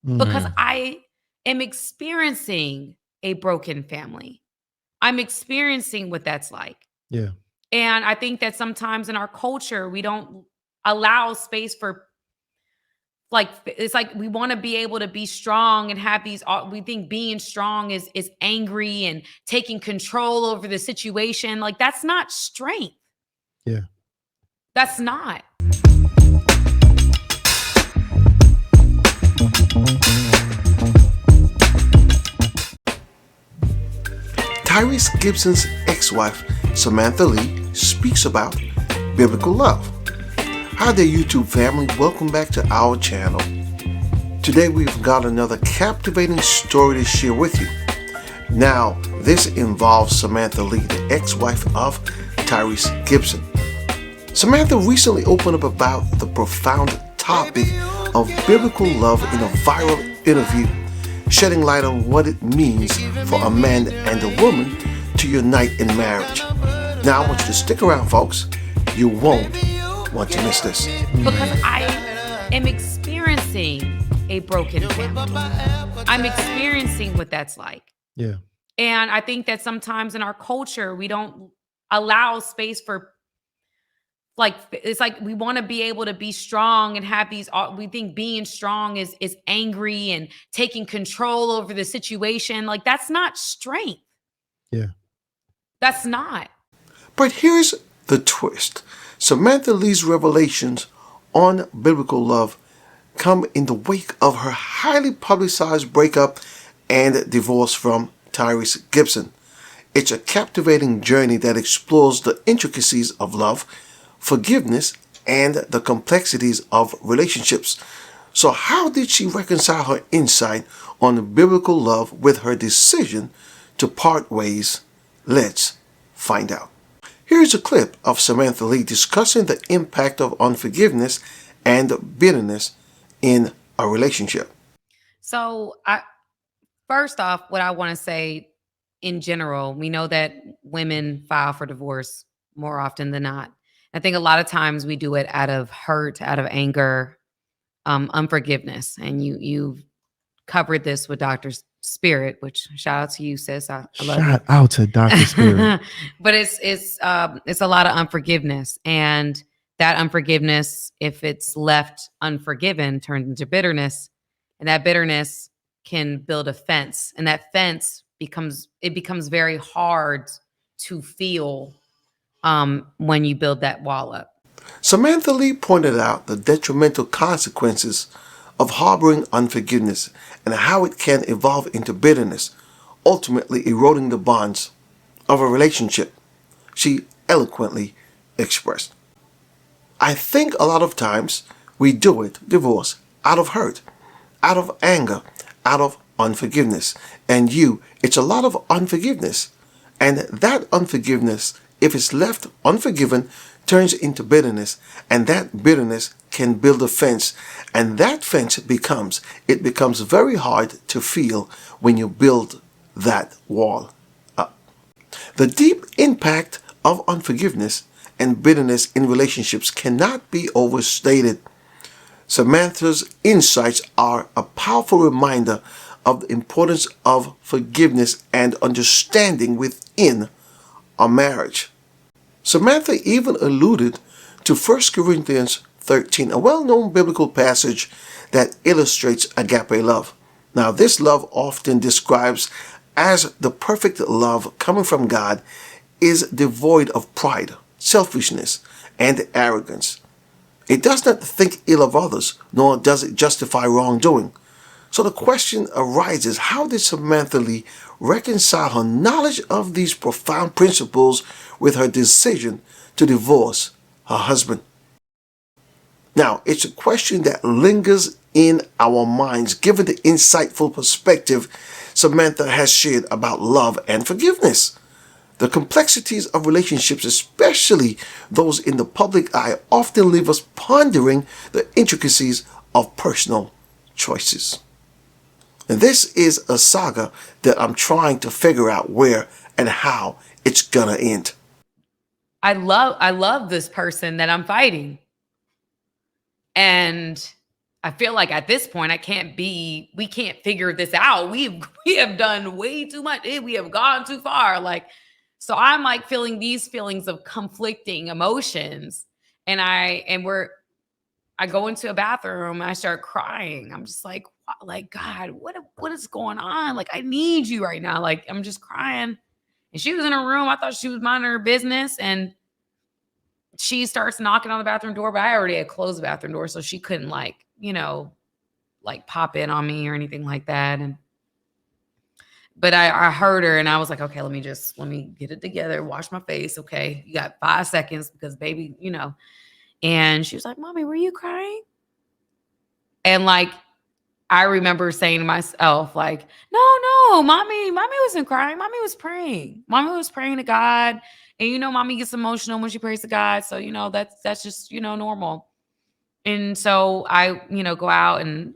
because Mm. I am experiencing a broken family. I'm experiencing what that's like. Yeah. And I think that sometimes in our culture, we don't allow space for like it's like we want to be able to be strong and have these we think being strong is angry and taking control over the situation. Like that's not strength. Yeah. That's not. Tyrese Gibson's ex-wife, Samantha Lee, speaks about biblical love. Hi there, YouTube family. Welcome back to our channel. Today we've got another captivating story to share with you. Now, this involves Samantha Lee, the ex-wife of Tyrese Gibson. Samantha recently opened up about the profound topic of biblical love in a viral interview, shedding light on what it means for a man and a woman to unite in marriage. Now I want you to stick around, folks. You won't want to miss this. Because I am experiencing a broken family. I'm experiencing what that's like. Yeah. And I think that sometimes in our culture, we don't allow space for like it's like we want to be able to be strong and have these we think being strong is angry and taking control over the situation. Like that's not strength. Yeah. That's not. But here's the twist. Samantha Lee's revelations on biblical love come in the wake of her highly publicized breakup and divorce from Tyrese Gibson. It's a captivating journey that explores the intricacies of love, forgiveness, and the complexities of relationships. So, how did she reconcile her insight on biblical love with her decision to part ways? Let's find out. Here's a clip of Samantha Lee discussing the impact of unforgiveness and bitterness in a relationship. So I first off, what I want to say in general, we know that women file for divorce more often than not. I think a lot of times we do it out of hurt, out of anger, unforgiveness. And you've covered this with Dr. Spirit, which shout out to you, sis. I love you. Shout out to Dr. Spirit. But it's a lot of unforgiveness. And that unforgiveness, if it's left unforgiven, turns into bitterness. And that bitterness can build a fence. And that fence becomes very hard to feel when you build that wall up. Samantha Lee pointed out the detrimental consequences of harboring unforgiveness and how it can evolve into bitterness, ultimately eroding the bonds of a relationship. She eloquently expressed, I think a lot of times we do it, divorce, out of hurt, out of anger, out of unforgiveness. And it's a lot of unforgiveness. And that unforgiveness, if it's left unforgiven, turns into bitterness. And that bitterness can build a fence. And that fence becomes very hard to feel when you build that wall up. The deep impact of unforgiveness and bitterness in relationships cannot be overstated. Samantha's insights are a powerful reminder of the importance of forgiveness and understanding within a marriage. Samantha even alluded to 1 Corinthians 13, a well-known biblical passage that illustrates agape love. Now, this love, often described as the perfect love coming from God, is devoid of pride, selfishness, and arrogance. It does not think ill of others, nor does it justify wrongdoing. So the question arises, how did Samantha Lee reconcile her knowledge of these profound principles with her decision to divorce her husband? Now, it's a question that lingers in our minds given the insightful perspective Samantha has shared about love and forgiveness. The complexities of relationships, especially those in the public eye, often leave us pondering the intricacies of personal choices. And this is a saga that I'm trying to figure out where and how it's gonna end. I love this person that I'm fighting. And I feel like at this point we can't figure this out. We have done way too much. We have gone too far. Like, so I'm like feeling these feelings of conflicting emotions. And I go into a bathroom and I start crying. I'm just like, like, God, what is going on? Like, I need you right now. Like, I'm just crying. And she was in her room. I thought she was minding her business. And she starts knocking on the bathroom door, but I already had closed the bathroom door. So she couldn't like, like pop in on me or anything like that. But I heard her and I was like, okay, let me get it together, wash my face. Okay. You got 5 seconds because baby, and she was like, Mommy, were you crying? And like, I remember saying to myself, like, no, mommy wasn't crying. Mommy was praying. Mommy was praying to God. And, mommy gets emotional when she prays to God. So, that's just, normal. And so I, go out and,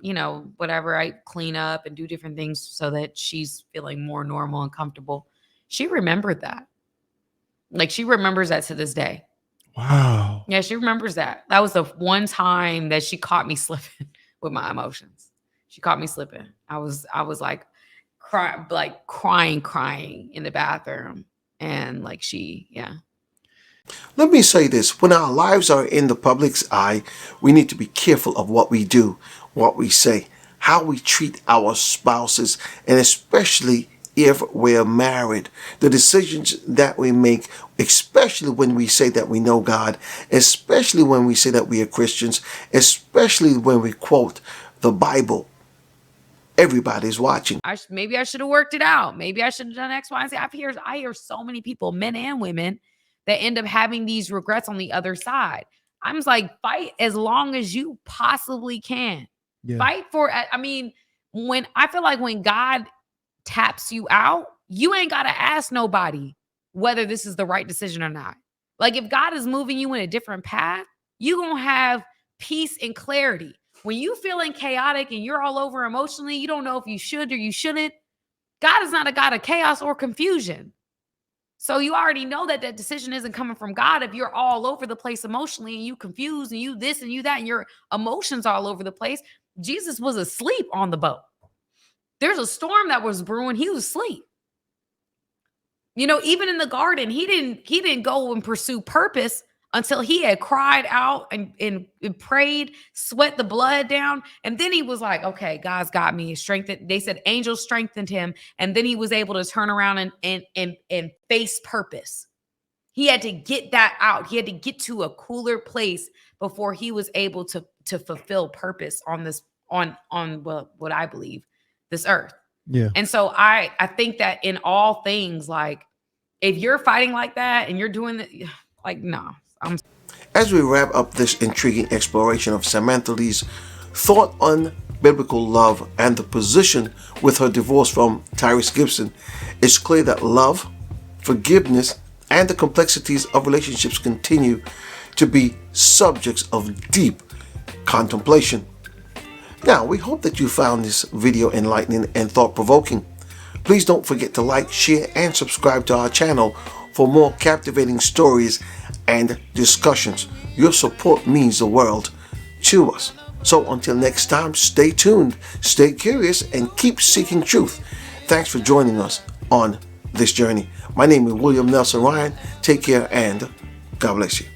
whatever, I clean up and do different things so that she's feeling more normal and comfortable. She remembered that. Like, she remembers that to this day. Wow. Yeah, she remembers that. That was the one time that she caught me slipping with my emotions. She caught me slipping. I was like crying in the bathroom. And like yeah. Let me say this. When our lives are in the public's eye, we need to be careful of what we do, what we say, how we treat our spouses, and especially if we're married. The decisions that we make, especially when we say that we know God, especially when we say that we are Christians, especially when we quote the Bible. Everybody's watching. Maybe I should have worked it out. Maybe I should have done X, Y, and Z. I hear so many people, men and women, that end up having these regrets on the other side. I'm just like, fight as long as you possibly can. Yeah. Fight for, when I feel like when God taps you out, you ain't got to ask nobody whether this is the right decision or not. Like, if God is moving you in a different path, you're going to have peace and clarity. When you feeling chaotic and you're all over emotionally, you don't know if you should or you shouldn't. God is not a God of chaos or confusion. So you already know that decision isn't coming from God if you're all over the place emotionally and you confused and you this and you that and your emotions all over the place. Jesus was asleep on the boat. There's a storm that was brewing. He was asleep. Even in the garden, he didn't go and pursue purpose until he had cried out and prayed, sweat the blood down. And then he was like, okay, God's got me. Strengthened. They said angels strengthened him. And then he was able to turn around and face purpose. He had to get that out. He had to get to a cooler place before he was able to fulfill purpose on this, on what I believe, this earth. Yeah. And so I think that in all things, like, if you're fighting like that and you're doing that, like, no. As we wrap up this intriguing exploration of Samantha Lee's thought on biblical love and the position with her divorce from Tyrese Gibson, it's clear that love, forgiveness, and the complexities of relationships continue to be subjects of deep contemplation. Now, we hope that you found this video enlightening and thought-provoking. Please don't forget to like, share, and subscribe to our channel for more captivating stories and discussions. Your support means the world to us. So until next time, stay tuned, stay curious, and keep seeking truth. Thanks for joining us on this journey. My name is William Nelson Ryan. Take care and God bless you.